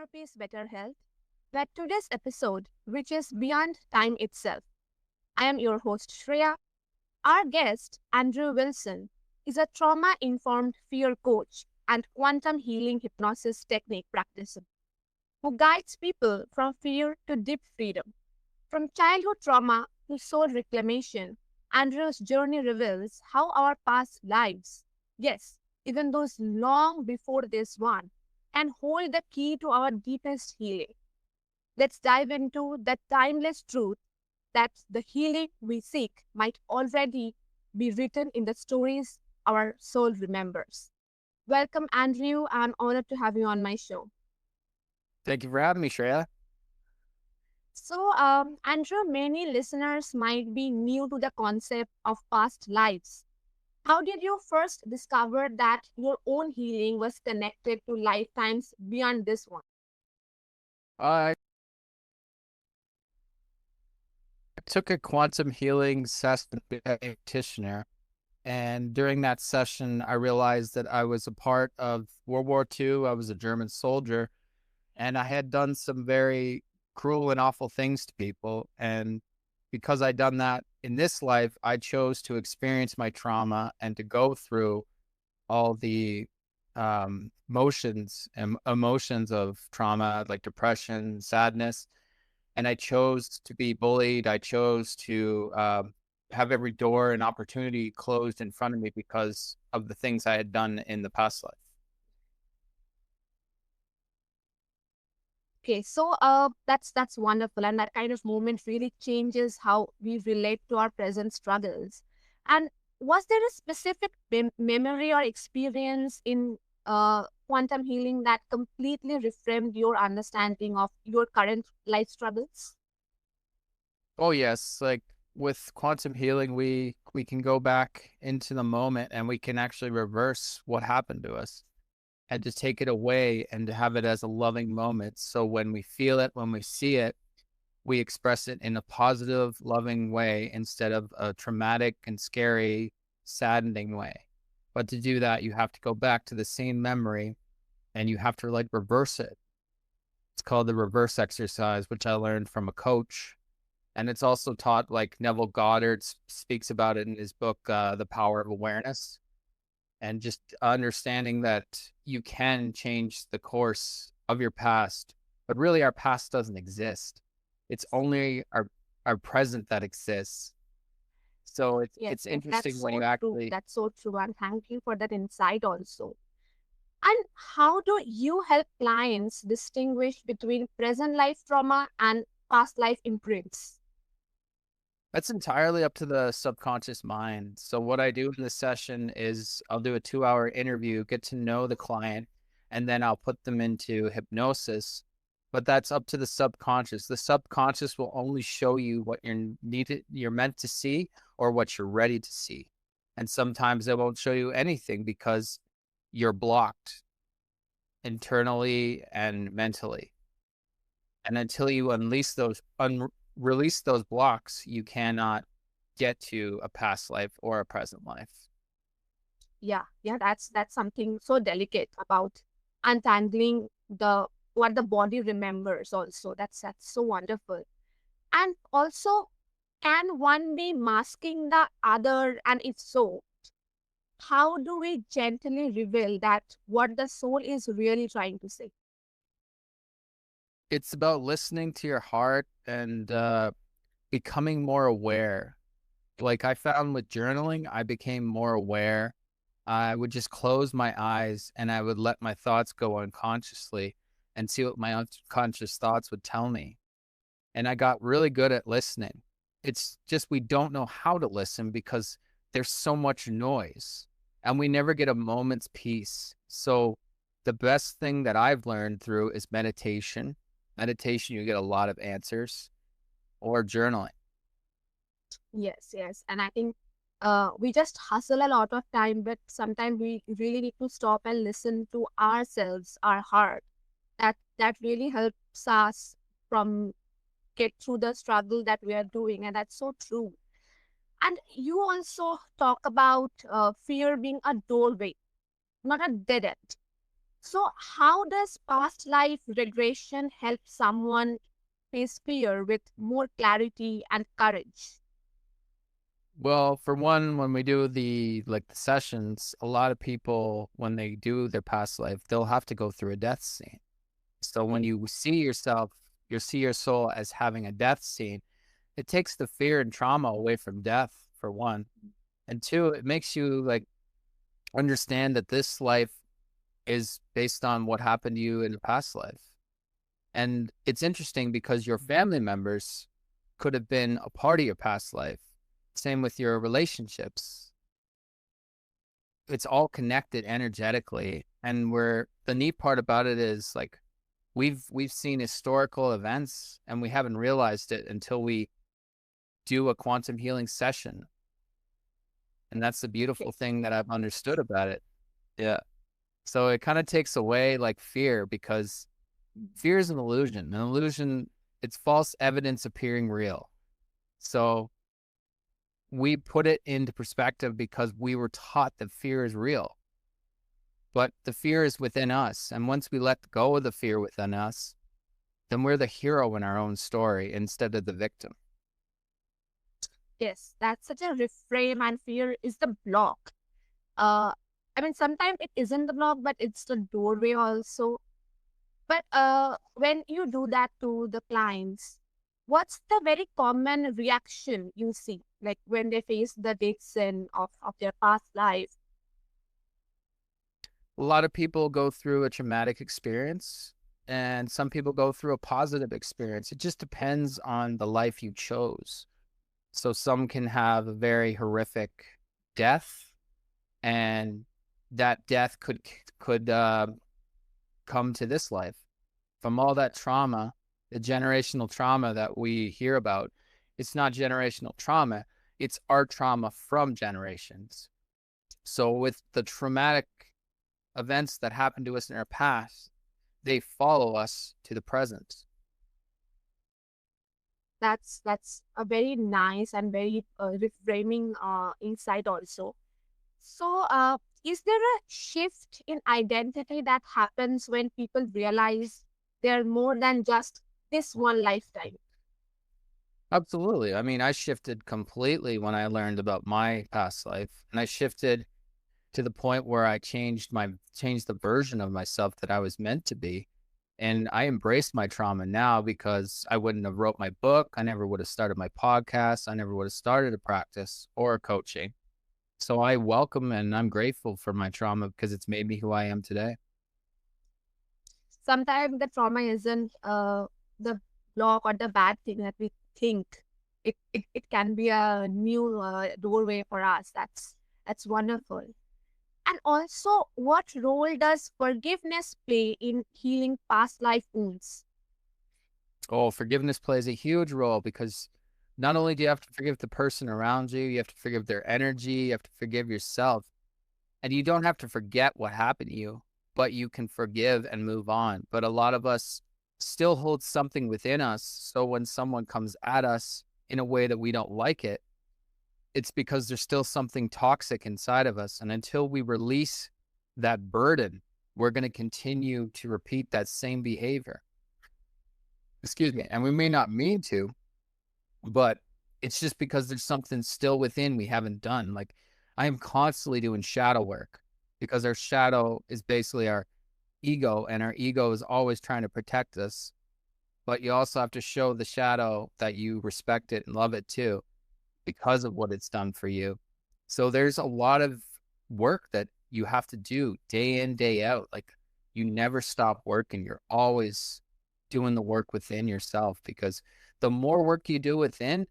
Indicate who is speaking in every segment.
Speaker 1: inner peace, better health, where today's episode reaches beyond time itself. I am your host, Shreya. Our guest, Andrew Wilson, is a trauma informed fear coach and quantum healing hypnosis technique practitioner who guides people from fear to deep freedom. From childhood trauma to soul reclamation, Andrew's journey reveals how our past lives, yes, even those long before this one, can hold the key to our deepest healing. Let's dive into the timeless truth that the healing we seek might already be written in the stories our soul remembers. Welcome, Andrew. I'm honored to have you on my show.
Speaker 2: Thank you for having me, Shreya.
Speaker 1: Andrew, many listeners might be new to the concept of past lives. How did you first discover that your own healing was connected to lifetimes beyond this one?
Speaker 2: I took a quantum healing session with a practitioner, and during that session, I realized that I was a part of World War II. I was a German soldier, and I had done some very cruel and awful things to people. And because I'd done that in this life, I chose to experience my trauma and to go through all the motions and emotions of trauma, like depression, sadness. And I chose to be bullied. I chose to have every door and opportunity closed in front of me because of the things I had done in the past life.
Speaker 1: Okay, that's wonderful, and that kind of moment really changes how we relate to our present struggles. And was there a specific memory or experience in quantum healing that completely reframed your understanding of your current life struggles?
Speaker 2: Oh yes, like with quantum healing, we can go back into the moment and we can actually reverse what happened to us and to take it away and to have it as a loving moment. So when we feel it, when we see it, we express it in a positive, loving way instead of a traumatic and scary, saddening way. But to do that, you have to go back to the same memory and you have to like reverse it. It's called the reverse exercise, which I learned from a coach. And it's also taught, like Neville Goddard speaks about it in his book, The Power of Awareness, and just understanding that you can change the course of your past, but really our past doesn't exist. It's only our present that exists. So
Speaker 1: Yes,
Speaker 2: it's
Speaker 1: yes, that's
Speaker 2: interesting when
Speaker 1: so
Speaker 2: you
Speaker 1: true.
Speaker 2: actually.
Speaker 1: That's so true, and thank you for that insight also. And how do you help clients distinguish between present life trauma and past life imprints?
Speaker 2: That's entirely up to the subconscious mind. So what I do in this session is I'll do a 2-hour interview, get to know the client, and then I'll put them into hypnosis. But that's up to the subconscious. The subconscious will only show you what you're meant to see or what you're ready to see. And sometimes it won't show you anything because you're blocked internally and mentally. And until you release those blocks, you cannot get to a past life or a present life.
Speaker 1: Yeah, that's something so delicate about untangling the what the body remembers also. That's so wonderful. And also, can one be masking the other? And if so, how do we gently reveal that what the soul is really trying to say?
Speaker 2: It's about listening to your heart and becoming more aware. Like I found with journaling, I became more aware. I would just close my eyes and I would let my thoughts go unconsciously and see what my unconscious thoughts would tell me. And I got really good at listening. It's just we don't know how to listen because there's so much noise and we never get a moment's peace. So the best thing that I've learned through is meditation. Meditation, you get a lot of answers, or journaling.
Speaker 1: Yes. And I think we just hustle a lot of time, but sometimes we really need to stop and listen to ourselves, our heart. That really helps us from get through the struggle that we are doing, and that's so true. And you also talk about fear being a doorway, not a dead end. So, how does past life regression help someone face fear with more clarity and courage?
Speaker 2: Well, for one, when we do the sessions, a lot of people, when they do their past life, they'll have to go through a death scene. So when you see yourself, you see your soul as having a death scene, it takes the fear and trauma away from death, for one. And two, it makes you like understand that this life is based on what happened to you in the past life. And it's interesting because your family members could have been a part of your past life. Same with your relationships. It's all connected energetically. And where the neat part about it is like we've seen historical events and we haven't realized it until we do a quantum healing session. And that's the beautiful thing that I've understood about it. Yeah. So it kind of takes away like fear, because fear is an illusion. An illusion, it's false evidence appearing real. So we put it into perspective because we were taught that fear is real. But the fear is within us. And once we let go of the fear within us, then we're the hero in our own story instead of the victim.
Speaker 1: Yes, that's such a reframe, and fear is the block. Uh, I mean, sometimes it isn't the block, but it's the doorway also. But when you do that to the clients, what's the very common reaction you see, like when they face the death sin of their past life?
Speaker 2: A lot of people go through a traumatic experience and some people go through a positive experience. It just depends on the life you chose. So some can have a very horrific death, and that death could come to this life from all that trauma, the generational trauma that we hear about. It's not generational trauma, it's our trauma from generations. So with the traumatic events that happened to us in our past, they follow us to the present.
Speaker 1: That's a very nice and very reframing insight also. So, is there a shift in identity that happens when people realize they're more than just this one lifetime?
Speaker 2: Absolutely. I mean, I shifted completely when I learned about my past life, and I shifted to the point where I changed the version of myself that I was meant to be. And I embrace my trauma now because I wouldn't have wrote my book. I never would have started my podcast. I never would have started a practice or coaching. So I welcome and I'm grateful for my trauma because it's made me who I am today.
Speaker 1: Sometimes the trauma isn't the block or the bad thing that we think. It can be a new doorway for us. That's wonderful. And also, what role does forgiveness play in healing past life wounds?
Speaker 2: Oh, forgiveness plays a huge role because not only do you have to forgive the person around you, you have to forgive their energy, you have to forgive yourself. And you don't have to forget what happened to you, but you can forgive and move on. But a lot of us still hold something within us. So when someone comes at us in a way that we don't like it, it's because there's still something toxic inside of us. And until we release that burden, we're going to continue to repeat that same behavior. Excuse me. And we may not mean to, but it's just because there's something still within we haven't done. Like I am constantly doing shadow work because our shadow is basically our ego, and our ego is always trying to protect us. But you also have to show the shadow that you respect it and love it too, because of what it's done for you. So there's a lot of work that you have to do day in, day out. Like you never stop working. You're always doing the work within yourself, because the more work you do within,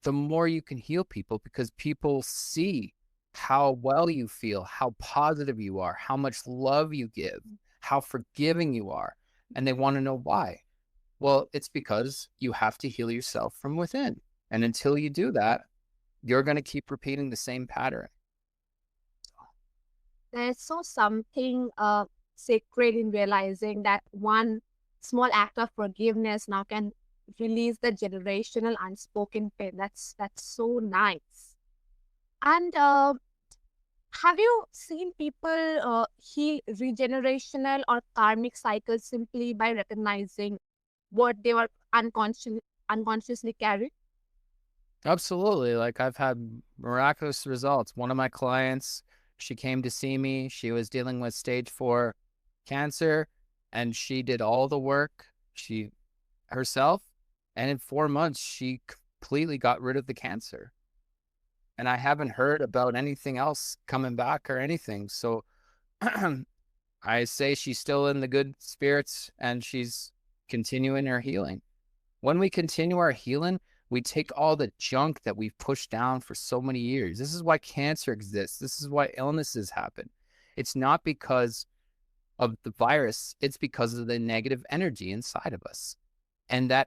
Speaker 2: the more you can heal people, because people see how well you feel, how positive you are, how much love you give, how forgiving you are. And they want to know why. Well, it's because you have to heal yourself from within. And until you do that, you're going to keep repeating the same pattern.
Speaker 1: There's so something sacred in realizing that one small act of forgiveness now can release the generational unspoken pain. That's so nice. And Have you seen people heal regenerational or karmic cycles simply by recognizing what they were unconsciously carrying?
Speaker 2: Absolutely. Like I've had miraculous results. One of my clients, she came to see me. She was dealing with stage 4 cancer and she did all the work she herself. And in 4 months, she completely got rid of the cancer. And I haven't heard about anything else coming back or anything. So I say she's still in the good spirits and she's continuing her healing. When we continue our healing, we take all the junk that we've pushed down for so many years. This is why cancer exists. This is why illnesses happen. It's not because of the virus, it's because of the negative energy inside of us. And that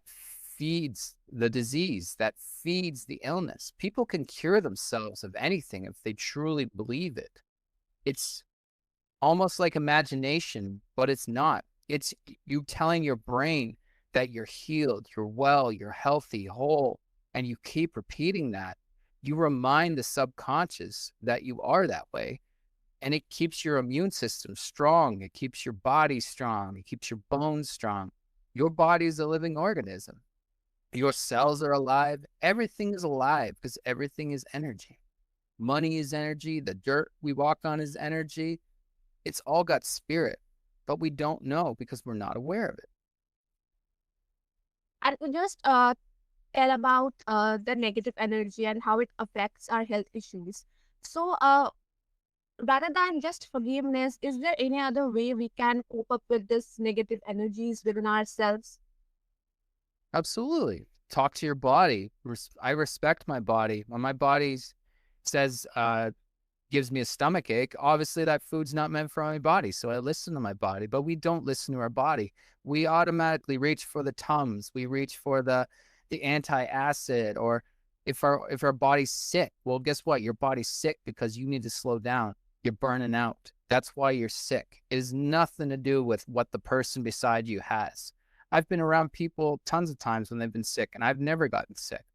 Speaker 2: feeds the disease, that feeds the illness. People can cure themselves of anything if they truly believe it. It's almost like imagination, but it's not. It's you telling your brain that you're healed, you're well, you're healthy, whole, and you keep repeating that. You remind the subconscious that you are that way, and it keeps your immune system strong. It keeps your body strong. It keeps your bones strong. Your body is a living organism. Your cells are alive. Everything is alive because everything is energy. Money is energy. The dirt we walk on is energy. It's all got spirit, but we don't know because we're not aware of it.
Speaker 1: And we just tell about the negative energy and how it affects our health issues. So, rather than just forgiveness, is there any other way we can cope up with this negative energies within ourselves?
Speaker 2: Absolutely. Talk to your body. I respect my body. When my body says, gives me a stomach ache, obviously that food's not meant for my body. So I listen to my body, but we don't listen to our body. We automatically reach for the Tums. We reach for the anti-acid, or if our body's sick, well, guess what? Your body's sick because you need to slow down. You're burning out. That's why you're sick. It has nothing to do with what the person beside you has. I've been around people tons of times when they've been sick and I've never gotten sick.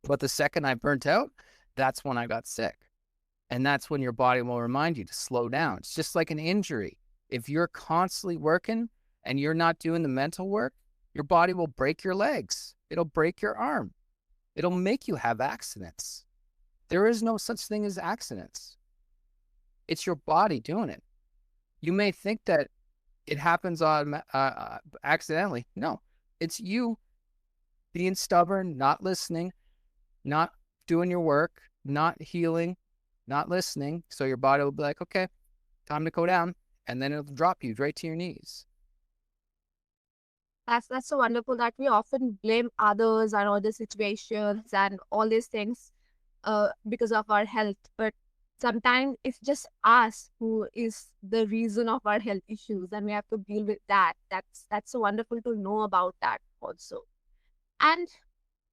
Speaker 2: But the second I burnt out, that's when I got sick. And that's when your body will remind you to slow down. It's just like an injury. If you're constantly working and you're not doing the mental work, your body will break your legs. It'll break your arm. It'll make you have accidents. There is no such thing as accidents. It's your body doing it. You may think that it happens on accidentally. No, it's you being stubborn, not listening, not doing your work, not healing, not listening. So your body will be like, okay, time to go down. And then it'll drop you right to your knees.
Speaker 1: That's so wonderful that we often blame others and other situations and all these things because of our health. But sometimes it's just us who is the reason of our health issues, and we have to deal with that. That's so wonderful to know about that also. And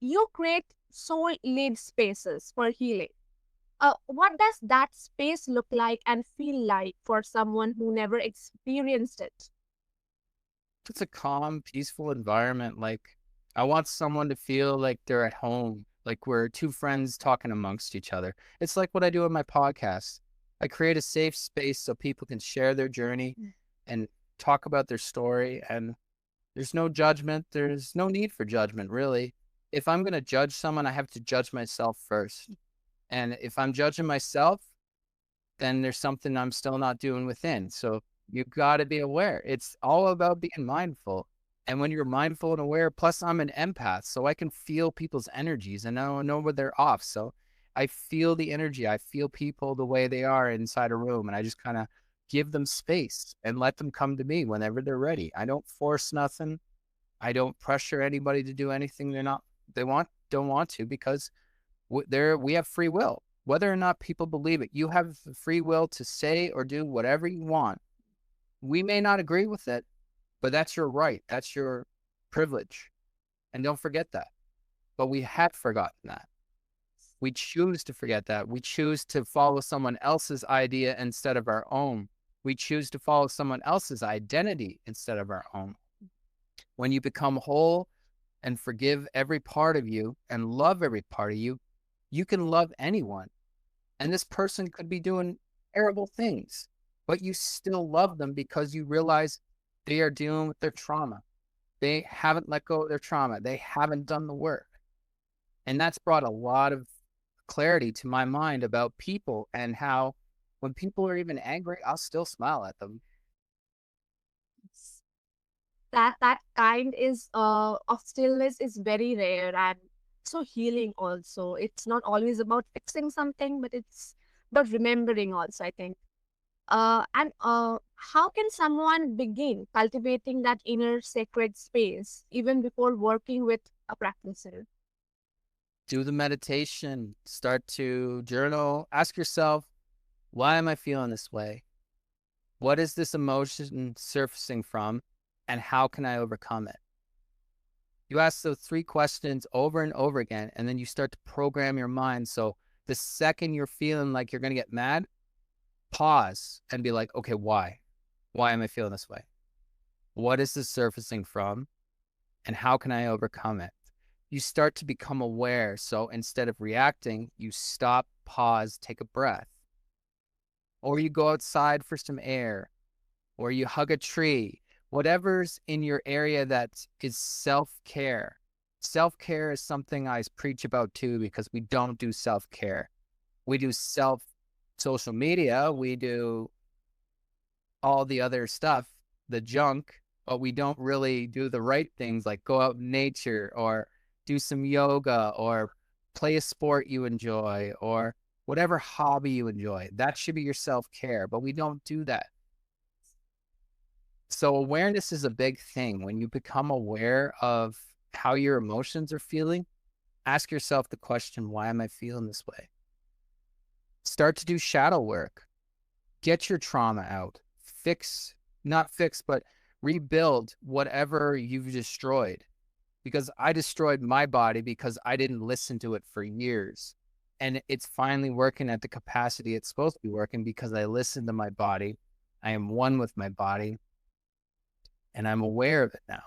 Speaker 1: you create soul led spaces for healing. What does that space look like and feel like for someone who never experienced it?
Speaker 2: It's a calm, peaceful environment. Like I want someone to feel like they're at home, like we're two friends talking amongst each other. It's like what I do in my podcast. I create a safe space so people can share their journey and talk about their story. And there's no judgment. There's no need for judgment, really. If I'm going to judge someone, I have to judge myself first. And if I'm judging myself, then there's something I'm still not doing within. So you got to be aware. It's all about being mindful. And when you're mindful and aware, plus I'm an empath, so I can feel people's energies and I know where they're off. So I feel the energy. I feel people the way they are inside a room. And I just kind of give them space and let them come to me whenever they're ready. I don't force nothing. I don't pressure anybody to do anything don't want to, because we have free will. Whether or not people believe it, you have the free will to say or do whatever you want. We may not agree with it, but that's your right. That's your privilege. And don't forget that. But we have forgotten that. We choose to forget that. We choose to follow someone else's idea instead of our own. We choose to follow someone else's identity instead of our own. When you become whole and forgive every part of you and love every part of you, you can love anyone. And this person could be doing terrible things, but you still love them because you realize they are dealing with their trauma. They haven't let go of their trauma. They haven't done the work. And that's brought a lot of clarity to my mind about people and how when people are even angry, I'll still smile at them.
Speaker 1: That kind is of stillness is very rare and so healing also. It's not always about fixing something, but it's about remembering also, I think. And how can someone begin cultivating that inner sacred space even before working with a practitioner?
Speaker 2: Do the meditation, start to journal, ask yourself, why am I feeling this way? What is this emotion surfacing from? And how can I overcome it? You ask those 3 questions over and over again, and then you start to program your mind. So the second you're feeling like you're going to get mad, pause and be like, okay, why? Why am I feeling this way? What is this surfacing from? And how can I overcome it? You start to become aware. So instead of reacting, you stop, pause, take a breath. Or you go outside for some air, or you hug a tree, whatever's in your area that is self-care. Self-care is something I preach about too, because we don't do self-care. We do social media, we do all the other stuff, the junk, but we don't really do the right things like go out in nature or do some yoga or play a sport you enjoy or whatever hobby you enjoy. That should be your self-care, but we don't do that. So awareness is a big thing. When you become aware of how your emotions are feeling, ask yourself the question, why am I feeling this way? Start to do shadow work. Get your trauma out. Not fix, but rebuild whatever you've destroyed. Because I destroyed my body because I didn't listen to it for years. And it's finally working at the capacity it's supposed to be working because I listened to my body. I am one with my body. And I'm aware of it now.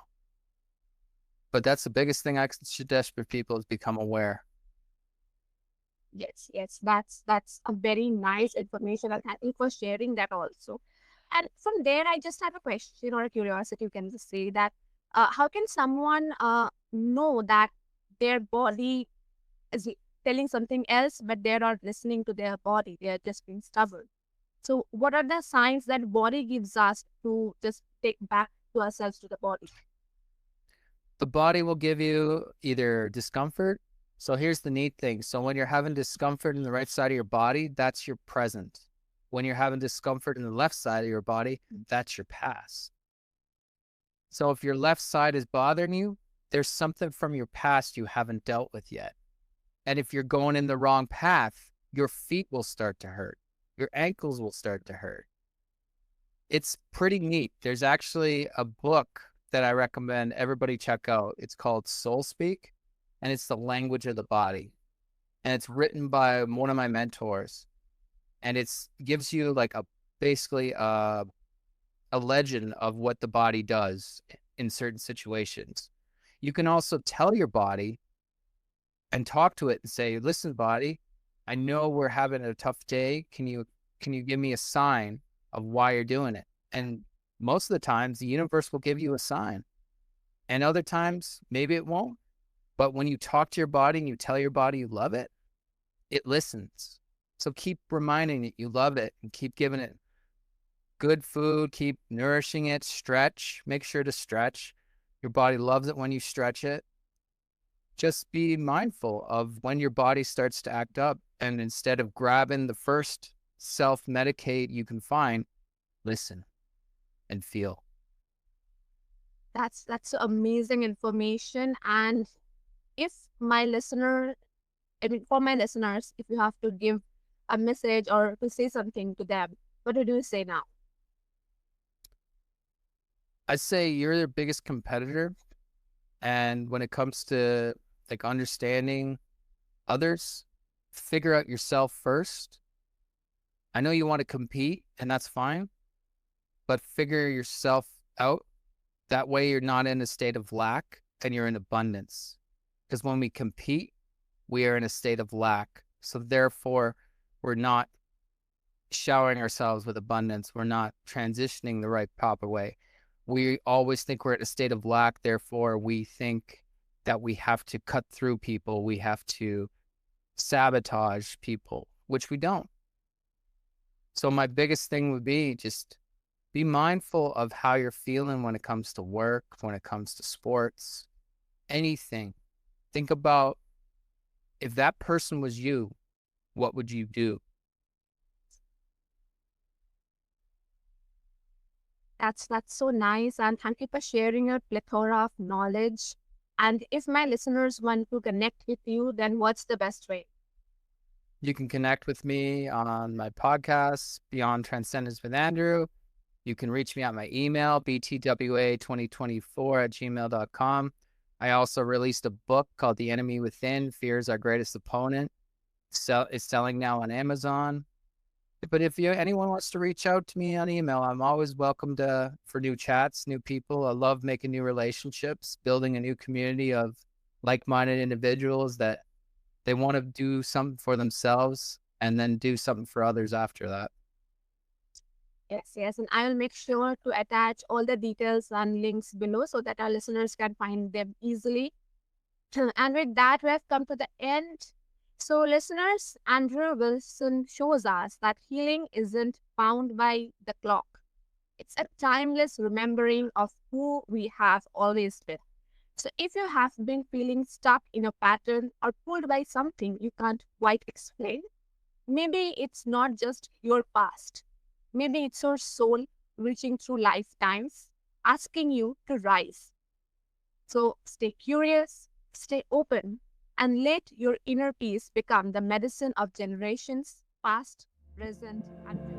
Speaker 2: But that's the biggest thing I suggest for people is become aware.
Speaker 1: Yes, that's a very nice information, and thank you for sharing that also. And from there, I just have a question or a curiosity. You can just say that how can someone know that their body is telling something else, but they're not listening to their body? They are just being stubborn. So, what are the signs that body gives us to just take back to ourselves to the body?
Speaker 2: The body will give you either discomfort. So here's the neat thing. So when you're having discomfort in the right side of your body, that's your present. When you're having discomfort in the left side of your body, that's your past. So if your left side is bothering you, there's something from your past you haven't dealt with yet. And if you're going in the wrong path, your feet will start to hurt. Your ankles will start to hurt. It's pretty neat. There's actually a book that I recommend everybody check out. It's called Soul Speak, and it's the language of the body. And it's written by one of my mentors. And it's gives you like basically a legend of what the body does in certain situations. You can also tell your body and talk to it and say, listen, body, I know we're having a tough day. Can you give me a sign of why you're doing it? And most of the times the universe will give you a sign, and other times maybe it won't. But when you talk to your body and you tell your body you love it, it listens. So keep reminding it you love it and keep giving it good food, keep nourishing it, stretch, make sure to stretch. Your body loves it when you stretch it. Just be mindful of when your body starts to act up, and instead of grabbing the first self-medicate you can find, listen and feel.
Speaker 1: That's amazing information. And if my listener, I mean, for my listeners, if you have to give a message or to say something to them, what do you say now?
Speaker 2: I say you're their biggest competitor. And when it comes to like understanding others, figure out yourself first. I know you want to compete, and that's fine, but figure yourself out. That way you're not in a state of lack and you're in abundance. Because when we compete, we are in a state of lack. So therefore, we're not showering ourselves with abundance. We're not transitioning the right proper way. We always think we're at a state of lack. Therefore, we think that we have to cut through people. We have to sabotage people, which we don't. So my biggest thing would be just be mindful of how you're feeling when it comes to work, when it comes to sports, anything. Think about if that person was you, what would you do?
Speaker 1: That's so nice, and thank you for sharing your plethora of knowledge. And if my listeners want to connect with you, then what's the best way?
Speaker 2: You can connect with me on my podcast, Beyond Transcendence with Andrew. You can reach me at my email, btwa2024@gmail.com. I also released a book called The Enemy Within, Fear is Our Greatest Opponent. It's selling now on Amazon. But if anyone wants to reach out to me on email, I'm always welcome for new chats, new people. I love making new relationships, building a new community of like-minded individuals that they want to do something for themselves and then do something for others after that.
Speaker 1: Yes, yes. And I will make sure to attach all the details and links below so that our listeners can find them easily. And with that, we have come to the end. So, listeners, Andrew Wilson shows us that healing isn't bound by the clock. It's a timeless remembering of who we have always been. So, if you have been feeling stuck in a pattern or pulled by something you can't quite explain, maybe it's not just your past. Maybe it's your soul reaching through lifetimes, asking you to rise. So stay curious, stay open, and let your inner peace become the medicine of generations past, present, and future.